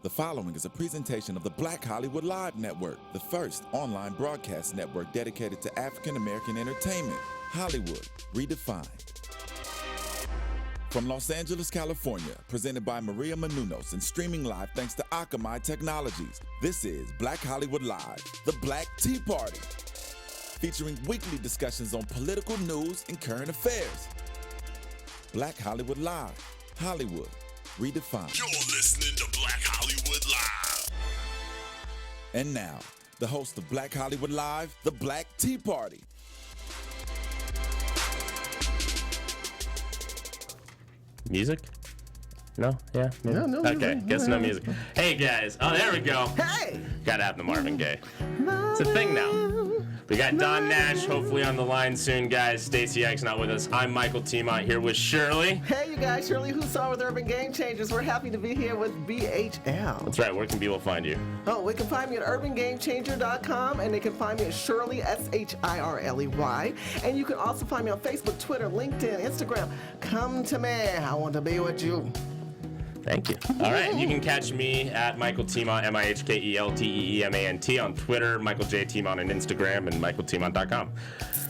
The following is a presentation of the Black Hollywood Live Network, the first online broadcast network dedicated to African American entertainment. Hollywood Redefined. From Los Angeles, California, presented by Maria Menounos and streaming live thanks to Akamai Technologies, this is Black Hollywood Live, the Black Tea Party, featuring weekly discussions on political news and current affairs. Black Hollywood Live, Hollywood Redefined. You're listening to Black Hollywood Live. And now, the host of Black Hollywood Live, the Black Tea Party. Music? No? Yeah? No, no Okay, music. guess no music. Hey guys, oh there we go. Hey! Gotta have the Marvin Gaye. It's a thing now. We got Don Nash hopefully on the line soon, guys. Stacey Ike's not with us. I'm Michael Timont here with Shirley. Hey, you guys, Shirley Hussar with Urban Game Changers. We're happy to be here with BHL. That's right, where can people find you? Oh, we can find me at urbangamechanger.com, and they can find me at Shirley, Shirley. And you can also find me on Facebook, Twitter, LinkedIn, Instagram. Come to me. I want to be with you. Thank you. All right, and you can catch me at Michael Timont, MIHKELTEEMANT on Twitter, Michael J. Timont on Instagram, and MichaelTimont.com.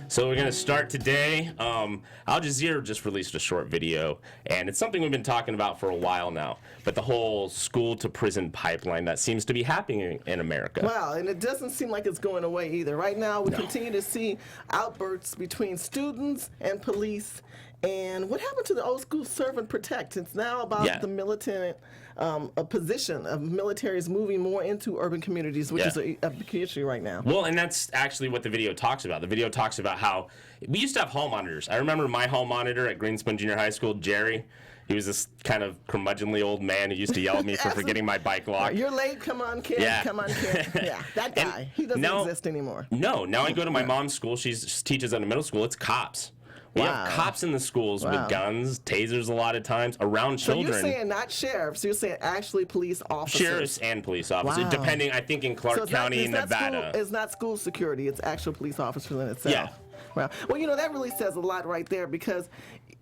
So we're going to start today. Al Jazeera just released a short video, and it's something we've been talking about for a while now, but the whole school-to-prison pipeline that seems to be happening in America. Wow, and it doesn't seem like it's going away either. Right now, we continue to see outbursts between students and police. And what happened to the old school serve and protect? It's now about the militant a position of militaries moving more into urban communities, which is a big issue right now. Well, and that's actually what the video talks about. The video talks about how we used to have hall monitors. I remember my hall monitor at Greenspoon Junior High School, Jerry. He was this kind of curmudgeonly old man who used to yell at me for forgetting my bike lock. You're late, come on, kid. Yeah. Come on, kid. Yeah, that guy. He doesn't exist anymore. No, now I go to my mom's school. She teaches at a middle school. It's cops. We have cops in the schools with guns, tasers a lot of times, around children. So you're saying not sheriffs, you're saying actually police officers. Sheriffs and police officers, depending, I think, in Clark County, Nevada. It's not school security, it's actual police officers in itself. Yeah. Well, you know, that really says a lot right there, because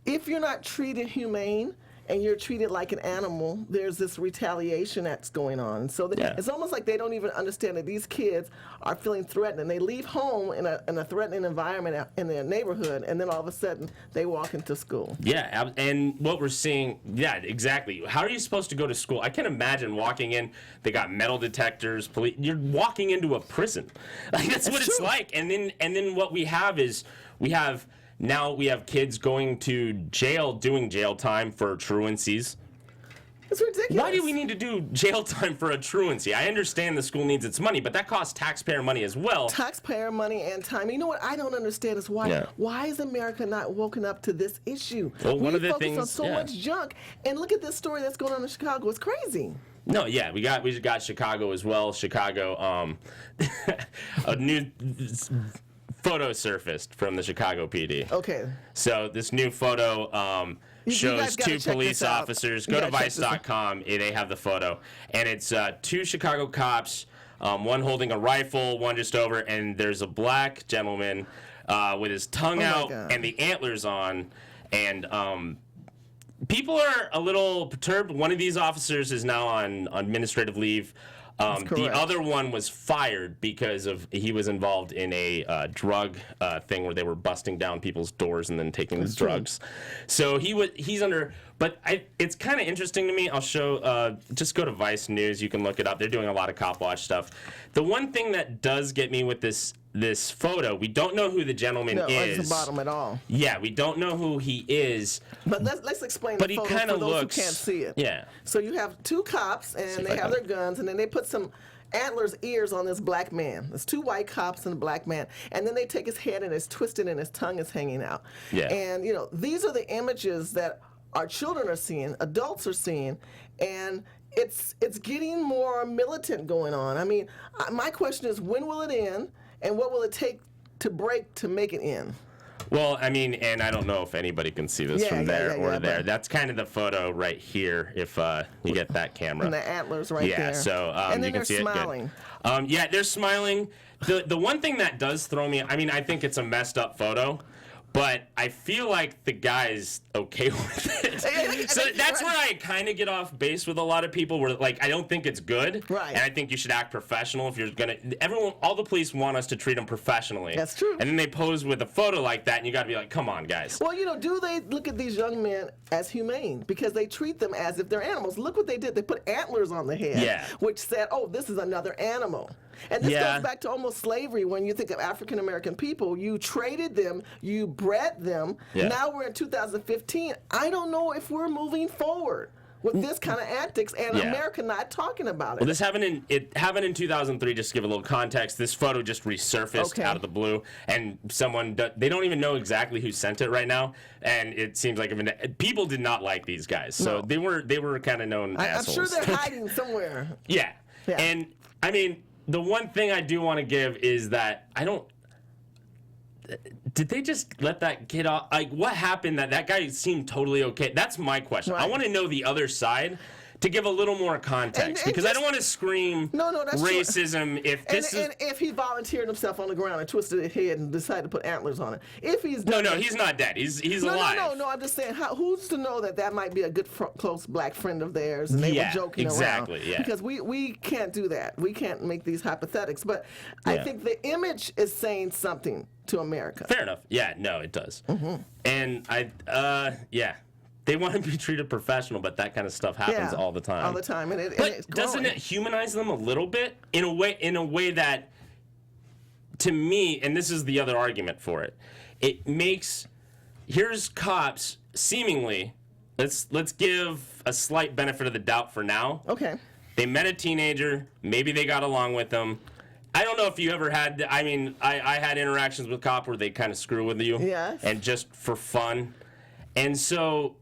if you're not treated humane, and you're treated like an animal, there's this retaliation that's going on. So it's almost like they don't even understand that these kids are feeling threatened, and they leave home in a threatening environment in their neighborhood, and then all of a sudden they walk into school. Yeah, and what we're seeing, exactly. How are you supposed to go to school? I can imagine walking in, they got metal detectors, police. You're walking into a prison. Like that's what it's like. And then what we have is now we have kids going to jail, doing jail time for truancies. It's ridiculous. Why do we need to do jail time for a truancy? I understand the school needs its money, but that costs taxpayer money as well. Taxpayer money and time. You know what I don't understand is why is America not woken up to this issue? Well, one of the focus things on so much junk, and look at this story that's going on in Chicago. It's crazy. No, we got Chicago as well. Chicago, a new photo surfaced from the Chicago PD. Okay. So this new photo shows two police officers. Go to Vice.com. They have the photo. And it's two Chicago cops, one holding a rifle, one just over, and there's a black gentleman with his tongue out and the antlers on. And people are a little perturbed. One of these officers is now on administrative leave. The other one was fired because he was involved in a drug thing where they were busting down people's doors and then taking these drugs. So he's under. But it's kind of interesting to me. I'll show. Just go to Vice News. You can look it up. They're doing a lot of cop watch stuff. The one thing that does get me with this photo, we don't know who the gentleman is. No, it's the bottom at all. Yeah, we don't know who he is. But let's explain the photo for those who can't see it. Yeah. So you have two cops, and they have their guns, and then they put some antlers ears on this black man. There's two white cops and a black man. And then they take his head, and it's twisted, and his tongue is hanging out. Yeah. And, these are the images that our children are seeing, adults are seeing, and it's getting more militant going on. I mean, my question is, when will it end? And what will it take to break to make it end? Well, I mean, and I don't know if anybody can see this from there or there. That's kind of the photo right here, if you get that camera. And the antlers right there. Yeah, so and then you can see smiling. It. Yeah, they're smiling. The one thing that does throw me, I mean, I think it's a messed up photo, But I feel like the guy's okay with it. So that's where I kind of get off base with a lot of people. Where like I don't think it's good, right? And I think you should act professional if you're gonna. All the police want us to treat them professionally. That's true. And then they pose with a photo like that, and you got to be like, come on, guys. Well, do they look at these young men as humane because they treat them as if they're animals? Look what they did. They put antlers on the head, which said, "Oh, this is another animal." And this goes back to almost slavery. When you think of African American people, you traded them, you bred them. Yeah. Now we're in 2015. I don't know if we're moving forward with this kind of antics, and America not talking about it. Well, this happened in 2003. Just to give a little context, this photo just resurfaced out of the blue, and they don't even know exactly who sent it right now, and it seems like people did not like these guys, so they were kind of known assholes. I'm sure they're hiding somewhere. Yeah, and I mean, the one thing I do want to give is that did they just let that get off? Like, what happened that guy seemed totally okay? That's my question. Right. I want to know the other side to give a little more context, because I don't want to scream racism if he volunteered himself on the ground and twisted his head and decided to put antlers on it. If he's he's not dead. He's alive. No. I'm just saying, who's to know that might be a good close black friend of theirs and they were joking around? Yeah. Because we can't do that. We can't make these hypothetics. But I think the image is saying something to America. Fair enough. Yeah. No, it does. Mm-hmm. And they want to be treated professional, but that kind of stuff happens all the time. All the time, but doesn't it humanize them a little bit in a way that, to me, and this is the other argument for it, it makes here's cops seemingly. Let's give a slight benefit of the doubt for now. Okay. They met a teenager. Maybe they got along with them. I don't know if you ever had. I mean, I had interactions with cops where they kind of screw with you. Yes. And just for fun, and so.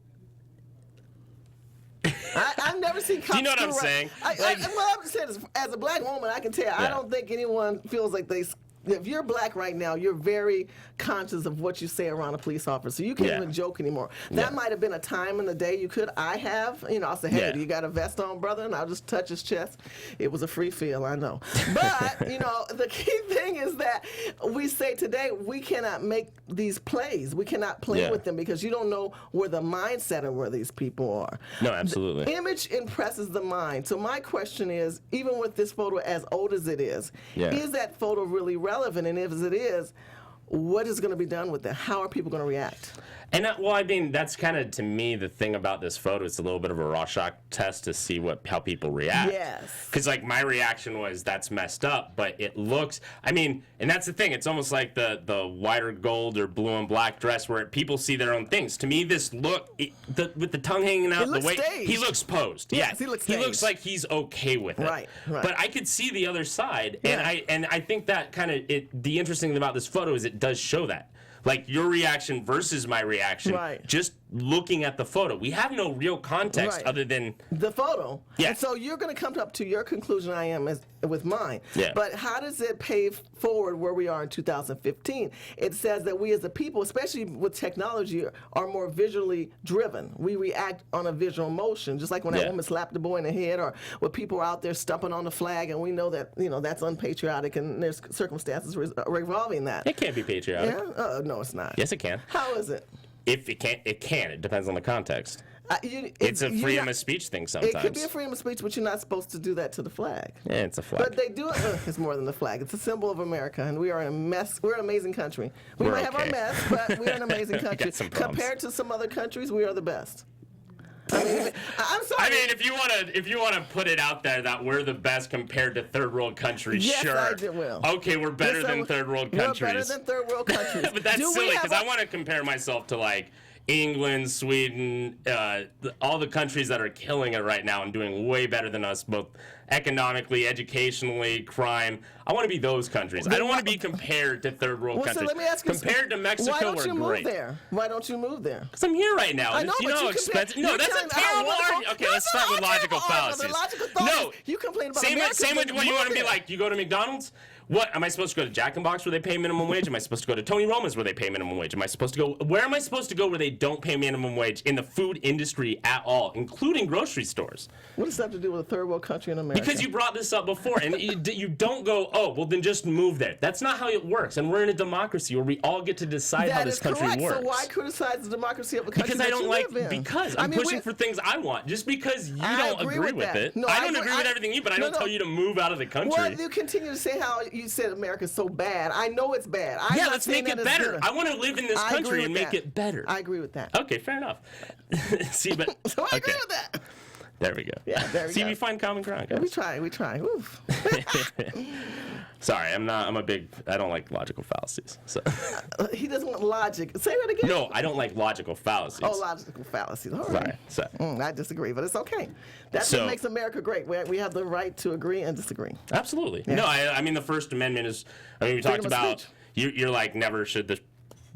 I've never seen cops. Do you know what I'm saying? I'm saying as a black woman, I can tell. I don't think anyone feels like they. If you're black right now, you're very conscious of what you say around a police officer. You can't even joke anymore. That might have been a time in the day you could. I have. I'll say, hey, you got a vest on, brother? And I'll just touch his chest. It was a free feel, I know. But, the key thing is that we say today we cannot make these plays. We cannot play with them because you don't know where the mindset of where these people are. No, absolutely. The image impresses the mind. So my question is, even with this photo as old as it is that photo really relevant? And if it is, what is going to be done with it? How are people going to react? And that's kind of, to me, the thing about this photo. It's a little bit of a Rorschach test to see how people react. Yes. Because, my reaction was, that's messed up, but it looks, and that's the thing. It's almost like the white or gold or blue and black dress where people see their own things. To me, this look, with the tongue hanging out, the way, he looks posed. Yes, he looks staged. He looks like he's okay with it. Right. But I could see the other side, and I think that kind of, the interesting thing about this photo is it does show that. Like your reaction versus my reaction, just looking at the photo. We have no real context other than the photo. Yeah. And so you're going to come up to your conclusion, I am, with mine. Yeah. But how does it pave forward where we are in 2015? It says that we as a people, especially with technology, are more visually driven. We react on a visual motion, just like when that woman slapped the boy in the head, or when people are out there stumping on the flag, and we know that that's unpatriotic, and there's circumstances revolving that. It can't be patriotic. Yeah? No, it's not. Yes, it can. How is it? If it can, it can. It depends on the context. It's a freedom of speech thing sometimes. It could be a freedom of speech, but you're not supposed to do that to the flag. Yeah, it's a flag. But they do it. It's more than the flag. It's a symbol of America, and we are a mess. We're an amazing country. We might have our mess, but we're an amazing country. Compared to some other countries, we are the best. I'm sorry. If you want to put it out there that we're the best compared to third world countries, sure. I will. Okay, we're better than third world countries. We're better than third world countries. But that's silly because I want to compare myself to England, Sweden, all the countries that are killing it right now and doing way better than us, both economically, educationally, crime. I want to be those countries. I don't want to be compared to third world countries. So let me ask you, compared to Mexico, why don't you we're great. Move there? Why don't you move there? Because I'm here right now. I know, you know how expensive. No, that's a terrible argument. Okay, let's start with logical fallacies. No, you complain about same America. with when you want to be like, you go to McDonald's. what am I supposed to go to Jack in the Box where they pay minimum wage? Am I supposed to go to Tony Roma's where they pay minimum wage? Am I supposed to go? Where am I supposed to go where they don't pay minimum wage in the food industry at all, including grocery stores? What does that have to do with a third world country in America? Because you brought this up before, and you don't go, oh, well, then just move there. That's not how it works, and we're in a democracy where we all get to decide how this country works. So why criticize the democracy of a country because I don't live in? Because I'm pushing for things I want. Just because you don't agree with it. No, I don't agree with everything you, but I don't tell you to move out of the country. Well, you continue to say how you said America's so bad. I know it's bad. Yeah, let's make it better. I want to live in this country and make it better. I agree with that. Okay, fair enough. See, but so I agree with that. There we go. Yeah, there we go. See, we find common ground, guys. We try. Oof. Sorry, I don't like logical fallacies. So. He doesn't want logic. Say that again. No, I don't like logical fallacies. Oh, logical fallacies. All right. Sorry. I disagree, but it's okay. That's what makes America great. We have the right to agree and disagree. Absolutely. Yeah. No, I mean, the First Amendment is, we talked about, you're like, never should the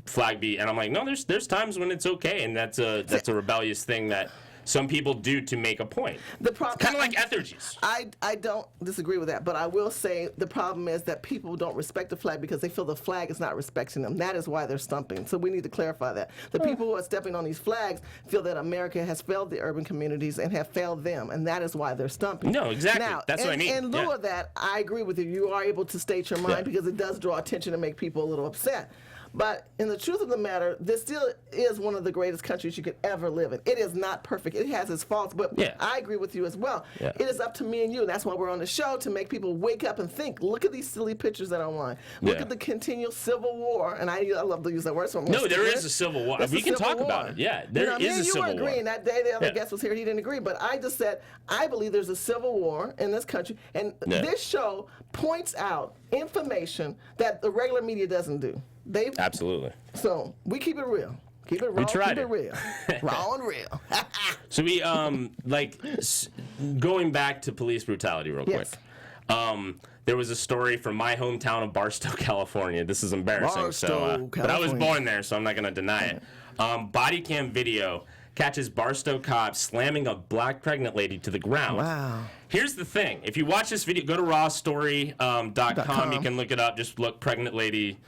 flag be, and I'm like, no, there's times when it's okay, and that's a rebellious thing that some people do to make a point. Kind of like effigies. I don't disagree with that, but I will say the problem is that people don't respect the flag because they feel the flag is not respecting them. That is why they're stumping. So we need to clarify that. The people who are stepping on these flags feel that America has failed the urban communities and have failed them, and that is why they're stumping. No, exactly. Now, that's what I mean. In lieu of that, I agree with you. You are able to state your mind because it does draw attention and make people a little upset. But in the truth of the matter, this still is one of the greatest countries you could ever live in. It is not perfect. It has its faults, but I agree with you as well. Yeah. It is up to me and you, and that's why we're on the show, to make people wake up and think. Look at these silly pictures that are online. Look at the continual civil war, and I love to use that word. So there is a civil war. We can talk about it. Yeah, there is a civil war. You were agreeing that day. The other guest was here. He didn't agree, but I just said I believe there's a civil war in this country, and this show points out information that the regular media doesn't do. Absolutely. So we keep it real. Keep it raw. Keep it real. Raw and real. So we going back to police brutality real quick. There was a story from my hometown of Barstow, California. This is embarrassing. But I was born there, so I'm not going to deny it. Body cam video catches Barstow cops slamming a black pregnant lady to the ground. Wow. Here's the thing. If you watch this video, go to rawstory.com. You can look it up. Just look pregnant lady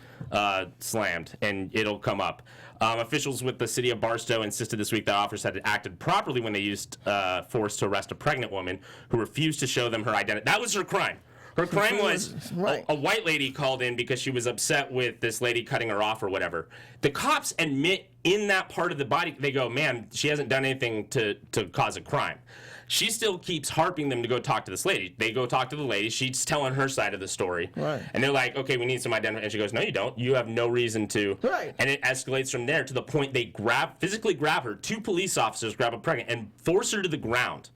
slammed, and it'll come up. Officials with the city of Barstow insisted this week that officers had acted properly when they used force to arrest a pregnant woman who refused to show them her identity. That was her crime. Her crime was a white lady called in because she was upset with this lady cutting her off or whatever. The cops admit in that part of the body, they go, man, she hasn't done anything to cause a crime. She still keeps harping them to go talk to this lady. They go talk to the lady. She's telling her side of the story. Right. And they're like, okay, we need some identification. And she goes, no, you don't. You have no reason to. Right. And it escalates from there to the point they physically grab her. 2 police officers grab her pregnant and force her to the ground.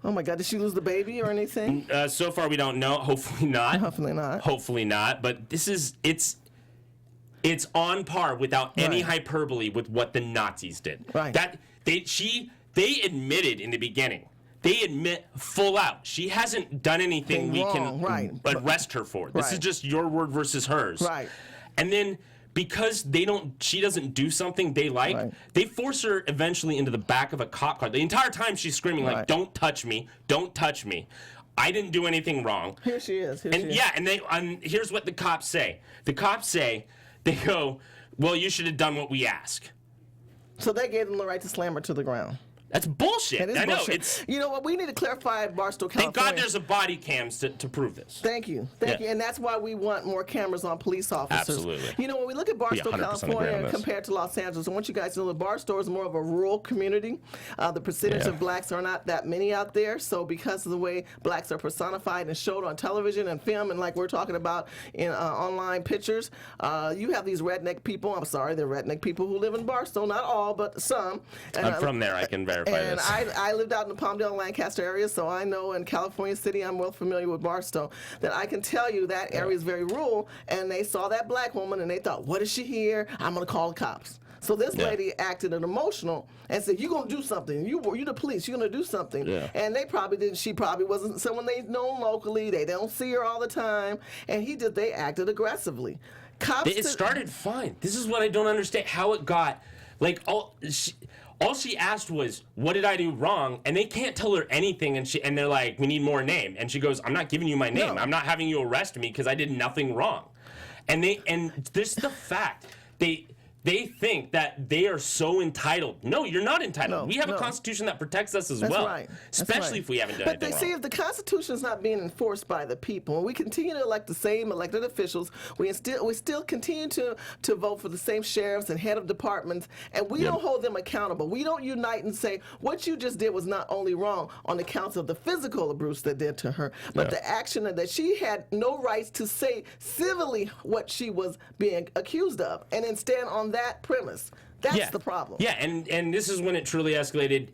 Oh my God, did she lose the baby or anything? So far we don't know. Hopefully not. Hopefully not. Hopefully not. But this is, it's on par without any hyperbole with what the Nazis did. Right. They admitted in the beginning. They admit full out. She hasn't done anything we can arrest her for. This is just your word versus hers. Right. And then because she doesn't do something they like, they force her eventually into the back of a cop car. The entire time she's screaming like, "Don't touch me! Don't touch me! I didn't do anything wrong." Here she is. And here's what the cops say. The cops say, they go, "Well, you should have done what we ask." So they gave them the right to slam her to the ground. That's bullshit. That is bullshit. You know what? We need to clarify Barstow, California. Thank God there's a body cams to prove this. Thank you. Thank you. And that's why we want more cameras on police officers. Absolutely. You know, when we look at Barstow, California compared to Los Angeles, I want you guys to know that Barstow is more of a rural community. The percentage of blacks are not that many out there. So because of the way blacks are personified and showed on television and film, and like we're talking about in online pictures, you have these redneck people. I'm sorry, they're redneck people who live in Barstow. Not all, but some. And I'm from there. I can verify and this. I lived out in the Palmdale, Lancaster area, so I know in California City, I'm well familiar with Barstow, that I can tell you that area is very rural, and they saw that black woman, and they thought, what is she here? I'm going to call the cops. So this lady acted emotional and said, you're going to do something. You're the police. You're going to do something. Yeah. And they probably didn't. She probably wasn't someone they know locally. They don't see her all the time. And they acted aggressively. Cops it started fine. This is what I don't understand. How it got, like, All she asked was, what did I do wrong? And they can't tell her anything, and they're like, we need more name. And she goes, I'm not giving you my name. No. I'm not having you arrest me because I did nothing wrong. And this is the fact. They think that they are so entitled. No, you're not entitled. We have a Constitution that protects us as well. Right. Especially if we haven't done anything wrong. But see, if the Constitution is not being enforced by the people, and we continue to elect the same elected officials, we still continue to vote for the same sheriffs and head of departments, and we don't hold them accountable. We don't unite and say, what you just did was not only wrong on the counts of the physical abuse they did to her, but the action that she had no rights to say civilly what she was being accused of, and then stand on that premise. That's the problem. Yeah, and this is when it truly escalated.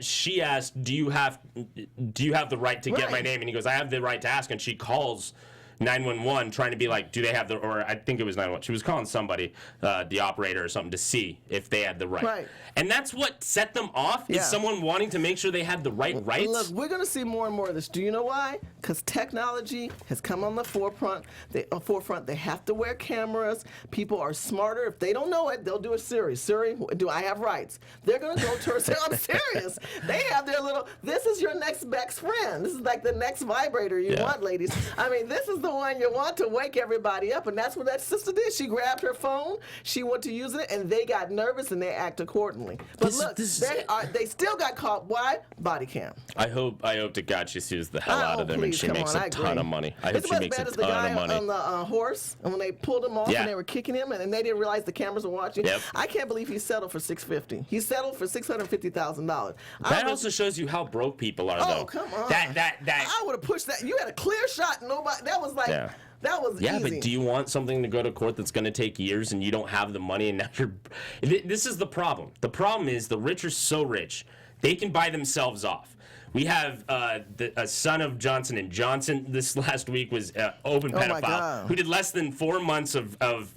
She asked, "Do you have the right to get my name?" And he goes, "I have the right to ask." And she calls 911 trying to be like, do they have the, or I think it was 911. She was calling somebody, the operator or something, to see if they had the right. And that's what set them off, is someone wanting to make sure they had the right rights. Look, we're going to see more and more of this. Do you know why? Because technology has come on the forefront. They have to wear cameras. People are smarter. If they don't know it, they'll do a Siri. Siri, do I have rights? They're going to go to her and say, I'm serious. They have their little, this is your next best friend. This is like the next vibrator you want, ladies. I mean, this is the one you want to wake everybody up, and that's what that sister did. She grabbed her phone, she went to use it, and they got nervous and they act accordingly. But look, they still got caught. Why? Body cam. I hope to God she sues the hell out of them and she makes a ton of money. I hope she makes a ton of money. It's about as bad as the guy on the horse, and when they pulled him off and they were kicking him, and they didn't realize the cameras were watching. I can't believe he settled for $650,000. He settled for $650,000. That also shows you how broke people are, though. Oh, come on. That I would have pushed that. You had a clear shot. Nobody. That was like. Yeah. That was easy. But do you want something to go to court that's going to take years and you don't have the money, and now you're... This is the problem. The problem is the rich are so rich, they can buy themselves off. We have a son of Johnson & Johnson this last week was open pedophile who did less than 4 months of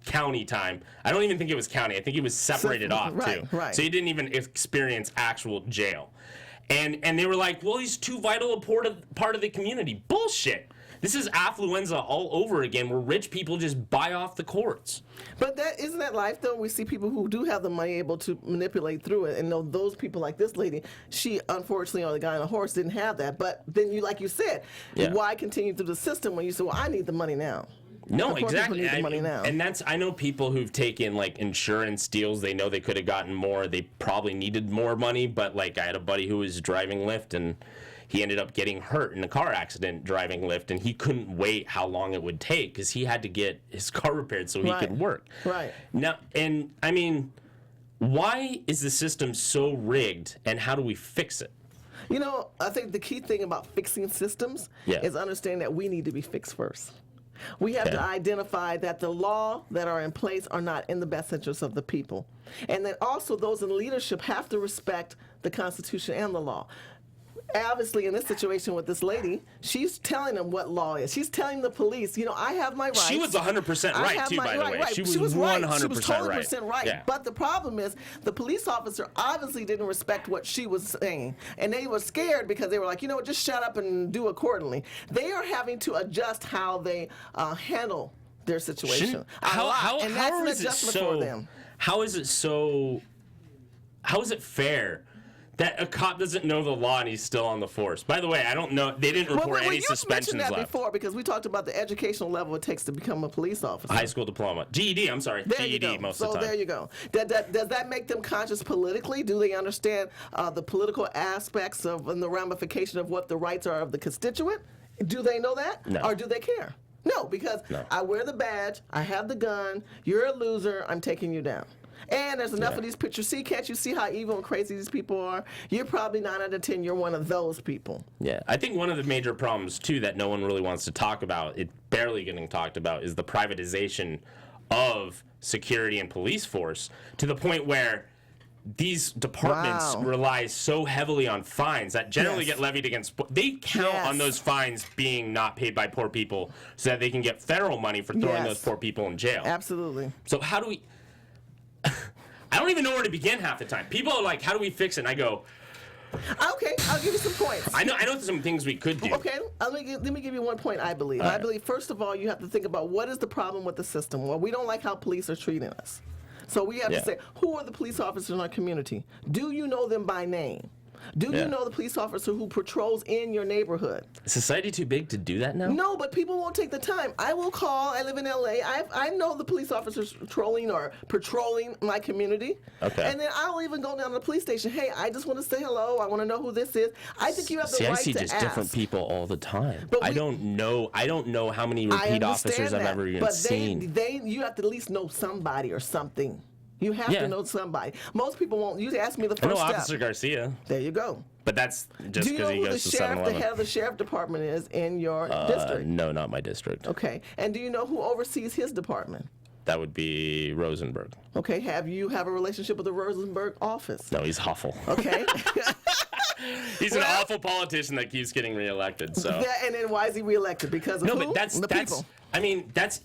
county time. I don't even think it was county. I think he was separated off, too. Right. So he didn't even experience actual jail. And they were like, well, he's too vital a part of the community. Bullshit. This is affluenza all over again, where rich people just buy off the courts. But isn't that life, though? We see people who do have the money able to manipulate through it, and know those people like this lady, she unfortunately, or the guy on the horse, didn't have that. But then you, like you said, why continue through the system when you say, well, I need the money now? No, exactly. Need the money now. And I know people who've taken like insurance deals. They know they could have gotten more. They probably needed more money, but like I had a buddy who was driving Lyft, and he ended up getting hurt in a car accident driving Lyft, and he couldn't wait how long it would take because he had to get his car repaired so he could work. Right. Now, and I mean, why is the system so rigged, and how do we fix it? You know, I think the key thing about fixing systems is understanding that we need to be fixed first. We have to identify that the law that are in place are not in the best interest of the people. And that also those in leadership have to respect the Constitution and the law. Obviously, in this situation with this lady, she's telling them what law is. She's telling the police, I have my rights. She was 100% right, too, by the way. She was 100% She was totally right. Yeah. But the problem is the police officer obviously didn't respect what she was saying. And they were scared because they were like, just shut up and do accordingly. They are having to adjust how they handle their situation. And that's an adjustment for them. How is it fair that a cop doesn't know the law and he's still on the force? By the way, I don't know. They didn't report any suspensions left. You mentioned that before because we talked about the educational level it takes to become a police officer. High school diploma. GED, I'm sorry. GED most of the time. So there you go. Does that make them conscious politically? Do they understand the political aspects and the ramification of what the rights are of the constituent? Do they know that? No. Or do they care? No, because I wear the badge, I have the gun, you're a loser, I'm taking you down. And there's enough of these pictures. See, can't you see how evil and crazy these people are? You're probably 9 out of 10, you're one of those people. Yeah, I think one of the major problems, too, that no one really wants to talk about, it's barely getting talked about, is the privatization of security and police force to the point where these departments rely so heavily on fines that generally get levied against. They count on those fines being not paid by poor people so that they can get federal money for throwing those poor people in jail. Absolutely. So how do we... I don't even know where to begin half the time. People are like, how do we fix it? And I go... Okay, I'll give you some points. I know there's some things we could do. Okay, let me give you one point, I believe. I believe, first of all, you have to think about what is the problem with the system. Well, we don't like how police are treating us. So we have to say, who are the police officers in our community? Do you know them by name? Do you know the police officer who patrols in your neighborhood? Is society too big to do that now? No, but people won't take the time. I will call. I live in L.A. I know the police officers patrolling my community. Okay. And then I'll even go down to the police station. Hey, I just want to say hello. I want to know who this is. I think you have the right to ask. I see just different people all the time. But I don't know how many repeat officers I've ever even seen. You have to at least know somebody or something. You have to know somebody. Most people won't. You ask me the first step. I know Officer Garcia. There you go. But that's just because he goes to 7-Eleven. Do you know who the head of the sheriff department is in your district? No, not my district. Okay. And do you know who oversees his department? That would be Rosenberg. Okay. Have you have a relationship with the Rosenberg office? No, he's awful. Okay. He's an awful politician that keeps getting reelected. So. And then why is he reelected? Because of who? But that's people. I mean, that's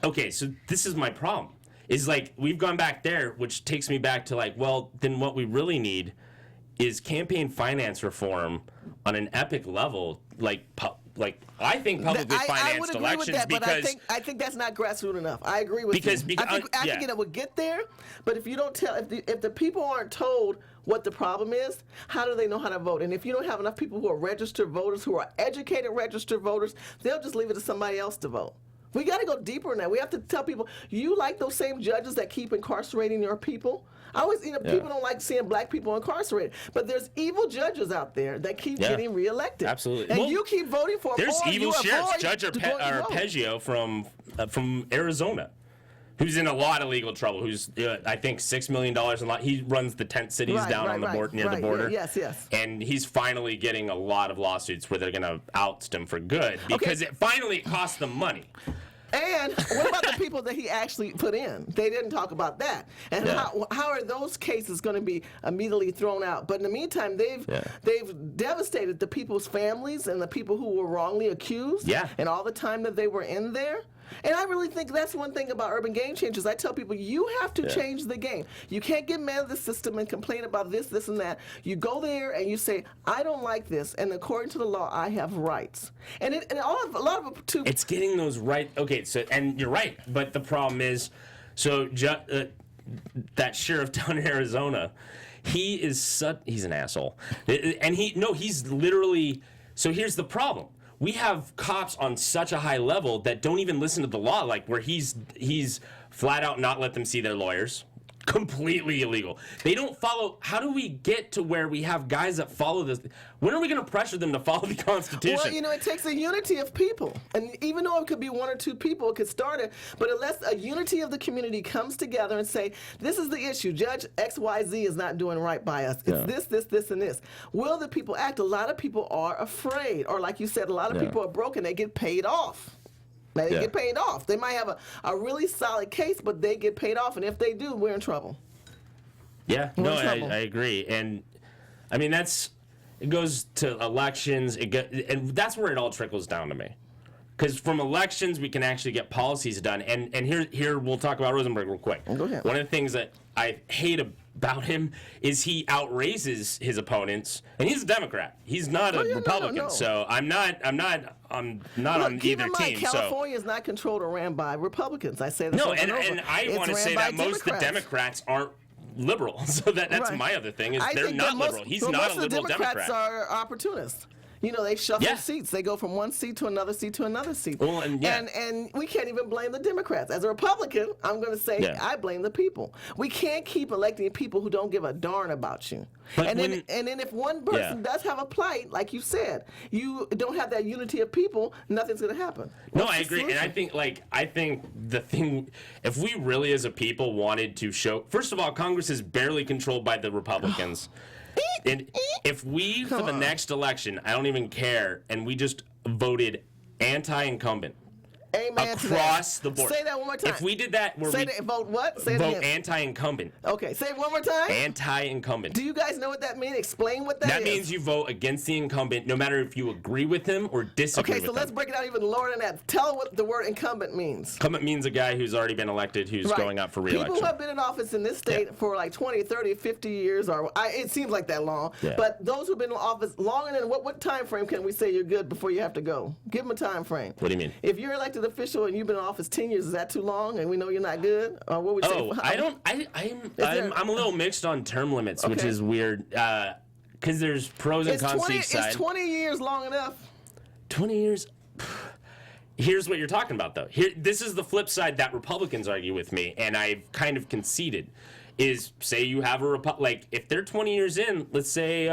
okay. So this is my problem. Is like we've gone back there, which takes me back to like, well, then what we really need is campaign finance reform on an epic level, like I think publicly financed elections because I think that's not grassroots enough. I agree with you. I think it would get there, but if you don't tell, if the people aren't told what the problem is, how do they know how to vote? And if you don't have enough people who are registered voters, who are educated registered voters, they'll just leave it to somebody else to vote. We got to go deeper in that. We have to tell people, you like those same judges that keep incarcerating your people? I always, people don't like seeing black people incarcerated, but there's evil judges out there that keep getting reelected. Absolutely. And you keep voting for them. There's evil sheriffs, Judge Arpeggio from Arizona, who's in a lot of legal trouble, who's, I think, $6 million in law. He runs the tent cities down near the border. Yes. And he's finally getting a lot of lawsuits where they're going to oust him for good because it finally costs them money. And what about the people that he actually put in? They didn't talk about that. And how are those cases going to be immediately thrown out? But in the meantime, they've devastated the people's families and the people who were wrongly accused. And all the time that they were in there. And I really think that's one thing about urban game changers. I tell people, you have to change the game. You can't get mad at the system and complain about this, and that. You go there and you say, I don't like this, and according to the law, I have rights. And a lot of too. It's getting those right. Okay, so and you're right, but the problem is, that sheriff down in Arizona, he's an asshole, and he's literally. So here's the problem. We have cops on such a high level that don't even listen to the law, like where he's flat out not let them see their lawyers. Completely illegal. They don't follow. How do we get to where we have guys that follow this? When are we going to pressure them to follow the Constitution? Well, it takes a unity of people. And even though it could be one or two people, it could start it. But unless a unity of the community comes together and say, this is the issue. Judge XYZ is not doing right by us. It's this, and this. Will the people act? A lot of people are afraid. Or like you said, a lot of people are broken. They get paid off. They get paid off. They might have a really solid case, but they get paid off. And if they do, we're in trouble. Yeah, I agree. And, I mean, it goes to elections, and that's where it all trickles down to me. Because from elections, we can actually get policies done. And here we'll talk about Rosenberg real quick. Go ahead. One of the things that I hate about him is he outraises his opponents, and he's a Democrat. He's not a Republican. No. So I'm not on either team. California is not controlled or ran by Republicans. I say that. No, and I want to say that most of the Democrats aren't liberal. So that's my other thing is they're not liberal. He's not a liberal Democrat. Democrats are opportunists. They shuffle seats. They go from one seat to another seat to another seat. Well, and we can't even blame the Democrats. As a Republican, I'm going to say I blame the people. We can't keep electing people who don't give a darn about you. And then if one person does have a plight, like you said, you don't have that unity of people, nothing's going to happen. I agree. And I think the thing, if we really as a people wanted to show, first of all, Congress is barely controlled by the Republicans. And if we, for the next election, I don't even care, and we just voted anti-incumbent across the board. Say that one more time. If we did that, vote what? Say vote anti-incumbent. Okay, say it one more time. Anti-incumbent. Do you guys know what that means? Explain what that is. That means you vote against the incumbent, no matter if you agree with him or disagree with him. Okay, so let's break it down even lower than that. Tell what the word incumbent means. Incumbent means a guy who's already been elected, who's going out for re-election. People who have been in office in this state for like 20, 30, 50 years, or it seems like that long. Yeah. But those who've been in office longer than what time frame can we say you're good before you have to go? Give them a time frame. What do you mean? If you're elected elected official and you've been in office 10 years, is that too long and we know you're not good? Or what would you say? I'm a little mixed on term limits, which is weird. Because there's pros and cons to each side. Is 20 years long enough? 20 years? Here's what you're talking about, though. This is the flip side that Republicans argue with me, and I've kind of conceded, is say you have like, if they're 20 years in, let's say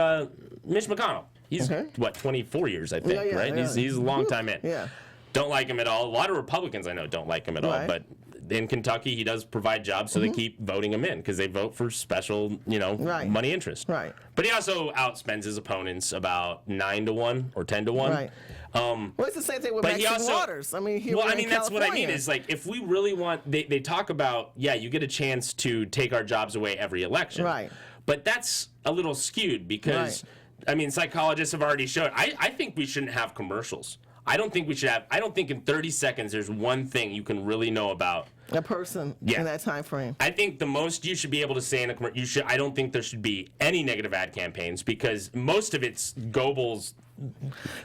Mitch McConnell. He's, 24 years, I think, right? Yeah. He's a long time in. Yeah. Don't like him at all. A lot of Republicans I know don't like him at all, but in Kentucky, he does provide jobs, so they keep voting him in because they vote for special, money interest. Right. But he also outspends his opponents about 9-1 or 10-1. Right. Well, it's the same thing with Maxine Waters. I mean, that's what I mean. Is like if we really want, they talk about, you get a chance to take our jobs away every election. Right. But that's a little skewed because, psychologists have already shown. I think we shouldn't have commercials. I don't think we should have. I don't think in 30 seconds there's one thing you can really know about a person in that time frame. I think the most you should be able to say in a commercial, I don't think there should be any negative ad campaigns because most of it's Goebbels.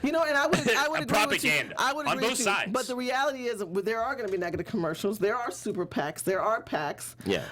And I would agree propaganda with you. I would agree on both sides. But the reality is, there are going to be negative commercials. There are super PACs. There are PACs. Yeah.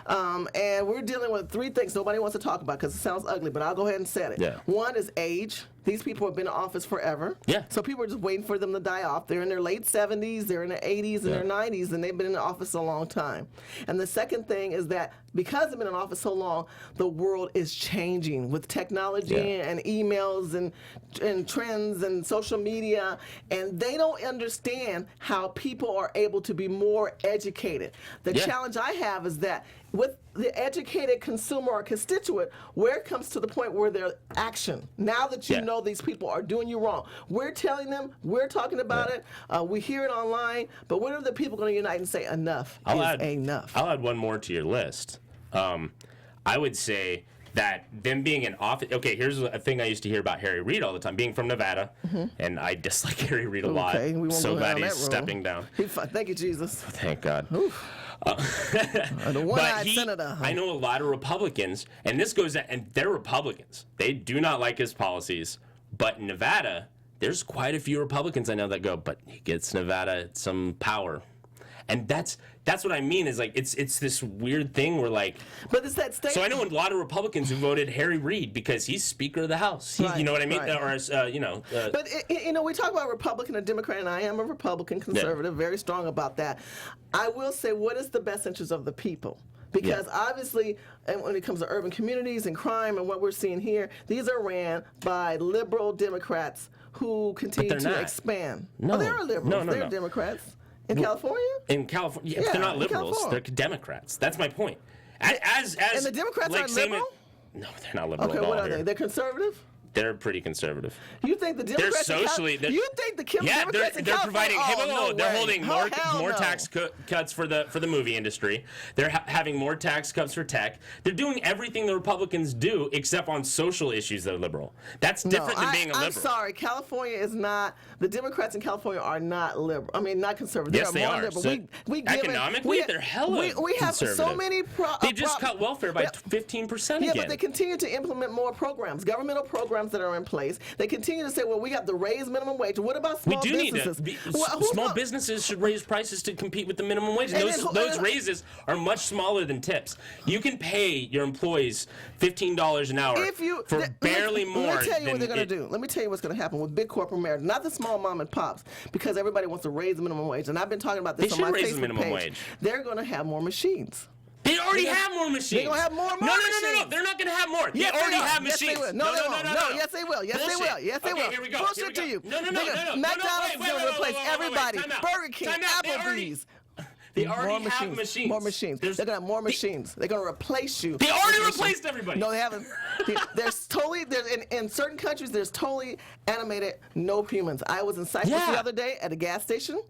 And we're dealing with three things nobody wants to talk about because it sounds ugly. But I'll go ahead and say it. Yeah. One is age. These people have been in office forever. Yeah. So people are just waiting for them to die off. They're in their late 70s, they're in their 80s, and their 90s, and they've been in office a long time. And the second thing is that because they've been in office so long, the world is changing with technology and emails and trends and social media, and they don't understand how people are able to be more educated. The challenge I have is that with the educated consumer or constituent, where it comes to the point where there's action. Now that you know these people are doing you wrong, we're telling them, we're talking about it, we hear it online, but when are the people going to unite and say enough is enough? I'll add one more to your list. I would say that them being in office. Okay, here's a thing I used to hear about Harry Reid all the time, being from Nevada, and I dislike Harry Reid a lot. So glad he's stepping down. Thank you, Jesus. Thank God. The one-eyed senator. I know a lot of Republicans, and this goes, and they're Republicans. They do not like his policies. But in Nevada, there's quite a few Republicans I know that go, but he gets Nevada some power. And that's what I mean is like it's this weird thing where like. But it's that state. So I know a lot of Republicans who voted Harry Reid because he's Speaker of the House. You know what I mean? Right. But we talk about Republican and Democrat, and I am a Republican conservative, very strong about that. I will say, what is the best interest of the people? Because obviously, and when it comes to urban communities and crime and what we're seeing here, these are ran by liberal Democrats who continue to expand. No, they are liberals. No, they're Democrats. In California? In California, they're not liberals. They're Democrats. That's my point. And the Democrats aren't liberal? No, they're not liberal at all. Okay, what are they? They're conservative? They're pretty conservative. You think the Democrats? They're socially. You think the Democrats in they're providing. California? They're holding more tax cuts for the movie industry. They're having more tax cuts for tech. They're doing everything the Republicans do except on social issues that are liberal. That's different than being a liberal. I'm sorry, California is not. The Democrats in California are not liberal. I mean, not conservative. Yes, they more are. liberal. So economically, they're hella we have conservative. So many. They just cut welfare by 15% again. Yeah, but they continue to implement more programs, governmental programs that are in place. They continue to say, well, we got to raise minimum wage. What about small businesses? Small businesses should raise prices to compete with the minimum wage. And those raises are much smaller than tips. You can pay your employees $15 an hour for barely more. Let me tell you what they're going to do. Let me tell you what's going to happen with big corporate America, not the small mom and pops, because everybody wants to raise the minimum wage. And I've been talking about this on my Facebook page. Wage. They're going to have more machines. They already have more machines. They're going to have more machines. No. They're not going to have more. They already have machines. Yes, they will. No, yes, they will. Yes, they will. Yes, they will. Here we go. Bullshit to you. No. McDonald's is going to replace everybody. Burger King, Applebee's. They already have machines. More machines. They're going to have more machines. They're going to replace you. They already replaced everybody. No, they haven't. There's in certain countries, there's totally animated, no humans. I was in Cyprus the other day at a gas station.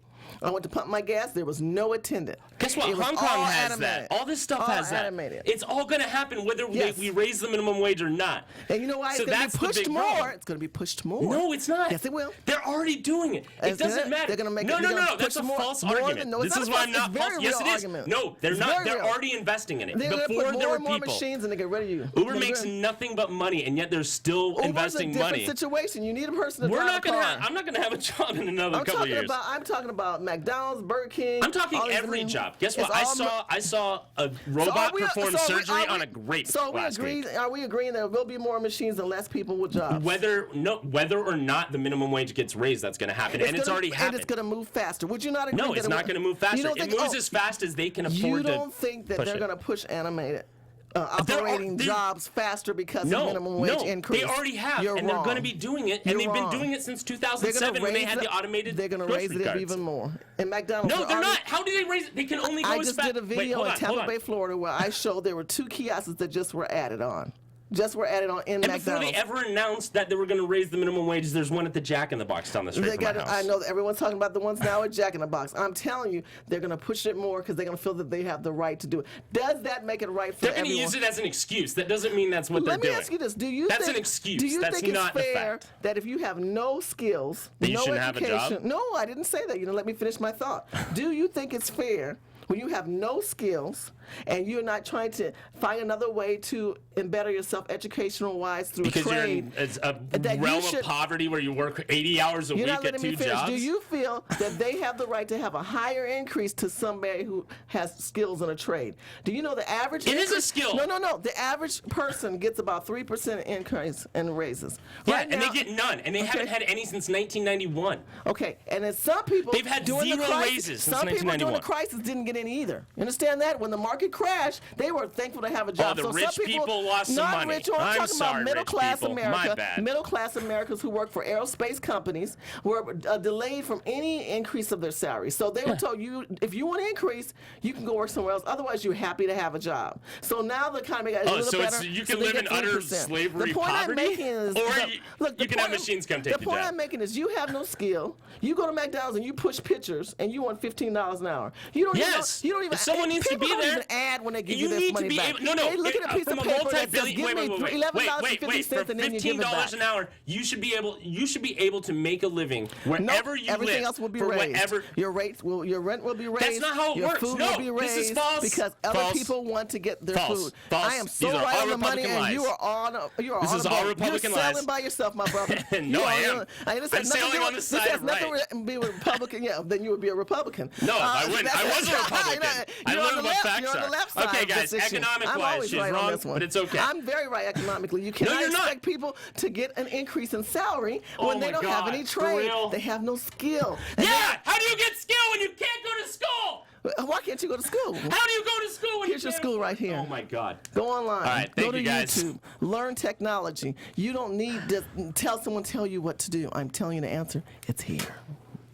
I went to pump my gas. There was no attendant. Guess what? Hong Kong has that. All this stuff has that. Animated. It's all going to happen whether we raise the minimum wage or not. And you know why? It's going to be pushed more. It's going to be pushed more. No, it's not. Yes, it will. They're already doing it. It doesn't matter. They're going to make no. That's a false argument. This is why I'm not false. Yes, it is. No, they're not. They're already investing in it. Before there were people. Machines and they get rid of you. Uber makes nothing but money, and yet they're still investing money. Uber's a different situation. You need a person to drive a car. I'm not going to have a job in another couple of years. I'm talking about McDonald's, Burger King. I'm talking every job. Guess what? I saw a robot perform surgery on a grape last week. Are we agreeing there will be more machines and less people with jobs? Whether or not the minimum wage gets raised, that's going to happen, and it's already happened. And it's going to move faster. Would you not agree? No, it's not going to move faster. It moves as fast as they can afford to. You don't think that they're going to push animated operating jobs faster because of minimum wage increase? They already have, You're and wrong. they're going to be doing it, and they've been doing it since 2007 when they had the automated. They're going to raise it even more. And McDonald's. No, they're not. How do they raise it? They can only go as fast. I just did a video in Tampa Bay, Florida, where I showed there were 2 kiosks that just were added on. In and McDonald's. Before they ever announced that they were going to raise the minimum wages, there's one at the Jack in the Box down the street from my house. I know that everyone's talking about the ones now at Jack in the Box. I'm telling you, they're going to push it more because they're going to feel that they have the right to do it. Does that make it right for everyone? They're going to use it as an excuse. That doesn't mean that's what they're doing. Let me ask you this: That's an excuse. Do you that's think not it's fair fact. that if you have no skills, that you no shouldn't education? Have a job? No, I didn't say that. Let me finish my thought. Do you think it's fair when you have no skills and you're not trying to find another way to better yourself educational-wise through because trade? Because you're in a realm of poverty where you work 80 hours a week at 2 jobs? Do you feel that they have the right to have a higher increase to somebody who has skills in a trade? Do you know the average It is a skill. No. The average person gets about 3% increase in raises. Yeah, right now, and they get none, and they haven't had any since 1991. Okay, and then some people... They've had 0 raises since 1991. Some people during the crisis didn't get any either. You understand that? When the market crashed, they were thankful to have a job. Oh, the rich people lost some not money. Rich, I'm talking sorry, about middle-class people. America. My bad. Middle-class Americans who work for aerospace companies were delayed from any increase of their salary. So they were told, if you want to increase, you can go work somewhere else. Otherwise, you're happy to have a job. So now the economy got a little better. So you can live in utter slavery, poverty? I'm making is, you can have machines come take your job. The point I'm making is you have no skill. You go to McDonald's and you push pictures and you want $15 an hour. You don't even. If someone needs to be there. Even add when they give you this money back. No. They look at a piece of paper that says, wait. give me $11.50 and then you give it back. $15 an hour, you should be able to make a living wherever you live. Everything else will be raised. Your rent will be raised. That's not how it works. Your food will be raised. This is false. Because other people want to get their food. I am so right on the money, and you are on. This is all Republican lies. You're selling by yourself, my brother. No, I am. I'm sailing on the side of right. This has nothing to be a Republican. Yeah, then you would be a Republican. No, I wouldn't. I was a Republican. I learned what facts are. Okay, guys, economic-wise, she's wrong, but it's okay. I'm very right economically. You cannot expect people to get an increase in salary when they don't have any trade. They have no skill. Yeah, how do you get skill when you can't go to school? Why can't you go to school? How do you go to school when Here's your school right here. Oh, my God. Go online. All right, thank go to you guys. YouTube. Learn technology. You don't need to tell you what to do. I'm telling you the answer. It's here.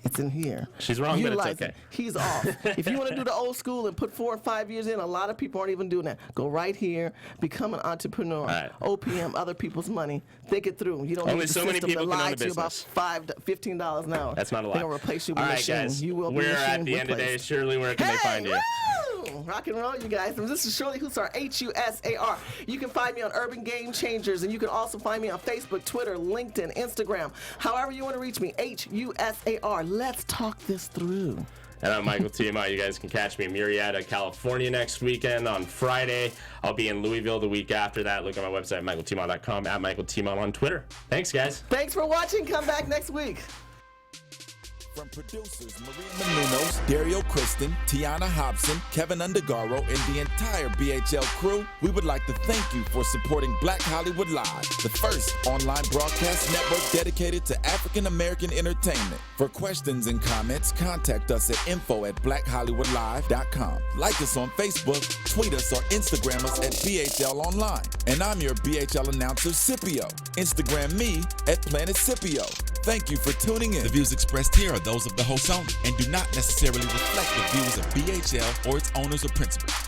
It's in here. She's wrong, but it's Utilize okay. it. He's off. If you want to do the old school and put 4 or 5 years in, a lot of people aren't even doing that. Go right here. Become an entrepreneur. Right. OPM, other people's money. Think it through. You don't Only need the so many system people to can lie own a to you about business. $15 an hour. That's not a lot. They're going to replace you with All a right, machine. guys. You will We're be at the end of the day. Shirley, where can they find you? Woo! Rock and roll, you guys. This is Shirley Husar, Husar. You can find me on Urban Game Changers, and you can also find me on Facebook, Twitter, LinkedIn, Instagram. However you want to reach me, Husar. Let's talk this through. And I'm Michael Timo. You guys can catch me in Murrieta, California next weekend on Friday. I'll be in Louisville the week after that. Look at my website, michaeltimo.com, at michaeltimo on Twitter. Thanks, guys. Thanks for watching. Come back next week. From producers Maria Menounos, Dario Kristen, Tiana Hobson, Kevin Undergaro, and the entire BHL crew, we would like to thank you for supporting Black Hollywood Live, the first online broadcast network dedicated to African American entertainment. For questions and comments, contact us at info@blackhollywoodlive.com. Like us on Facebook, tweet us, or Instagram us at BHL Online. And I'm your BHL announcer, Scipio. Instagram me at Planet Scipio. Thank you for tuning in. The views expressed here are those of the host only and do not necessarily reflect the views of BHL or its owners or principals.